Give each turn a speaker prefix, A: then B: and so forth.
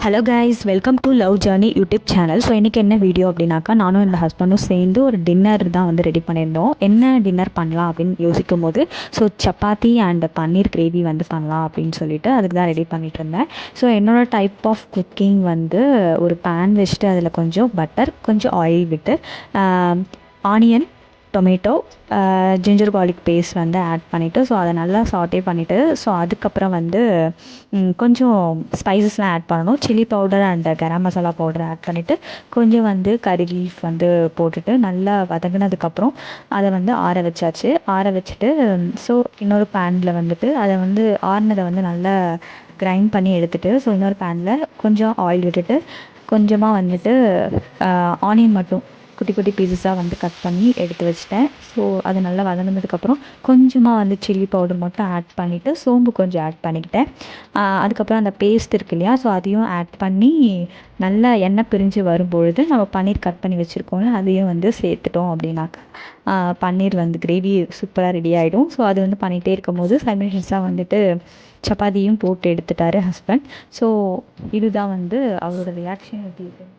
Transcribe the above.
A: Hello guys, welcome to love journey YouTube channel. So இன்றைக்கி என்ன video அப்படின்னாக்கா, நானும் இந்த ஹஸ்பண்டும் சேர்ந்து ஒரு டின்னர் தான் வந்து ரெடி பண்ணியிருந்தோம். என்ன டின்னர் பண்ணலாம் அப்படின்னு யோசிக்கும் போது, so chapati and paneer gravy வந்து பண்ணலாம் அப்படின்னு சொல்லிட்டு அதுக்கு தான் ரெடி பண்ணிகிட்டு இருந்தேன். ஸோ என்னோடய டைப் ஆஃப் குக்கிங் வந்து ஒரு பேன் வச்சுட்டு அதில் கொஞ்சம் பட்டர், கொஞ்சம் ஆயில் விட்டு onion, tomato, ginger garlic paste வந்து ஆட் பண்ணிவிட்டு, ஸோ அதை நல்லா சாட்டே பண்ணிவிட்டு, ஸோ அதுக்கப்புறம் வந்து கொஞ்சம் ஸ்பைசஸ்லாம் ஆட் பண்ணணும். Chilli powder and garam masala powder add பண்ணிவிட்டு, கொஞ்சம் வந்து கறி லீஃப் வந்து போட்டுட்டு நல்லா வதங்கினதுக்கப்புறம் அதை வந்து ஆற வச்சாச்சு. ஆற வச்சுட்டு ஸோ இன்னொரு பேனில் வந்துட்டு அதை வந்து ஆறினதை வந்து நல்லா கிரைண்ட் பண்ணி எடுத்துகிட்டு, ஸோ இன்னொரு பேனில் கொஞ்சம் ஆயில் விட்டுட்டு, கொஞ்சமாக வந்துட்டு ஆனியன் மட்டும் குட்டி குட்டி பீசஸாக வந்து கட் பண்ணி எடுத்து வச்சுட்டேன். ஸோ அது நல்லா வதங்கினதுக்கப்புறம் கொஞ்சமாக வந்து சில்லி பவுடர் மட்டும் ஆட் பண்ணிவிட்டு, சோம்பு கொஞ்சம் ஆட் பண்ணிக்கிட்டேன். அதுக்கப்புறம் அந்த பேஸ்ட் இருக்கு இல்லையா, ஸோ அதையும் ஆட் பண்ணி நல்லா எண்ணெய் பிரிஞ்சு வரும்பொழுது நம்ம பன்னீர் கட் பண்ணி வச்சுருக்கோம்ல, அதையும் வந்து சேர்த்துட்டோம் அப்படின்னாக்கா பன்னீர் வந்து கிரேவி சூப்பராக ரெடி ஆகிடும். ஸோ அது வந்து பண்ணிகிட்டே இருக்கும் போது சைமல்டேனியஸாக வந்துட்டு சப்பாத்தியும் போட்டு எடுத்துட்டார் ஹஸ்பண்ட். ஸோ இதுதான் வந்து அவரோட ரியாக்ஷன் எப்படி இருக்குது.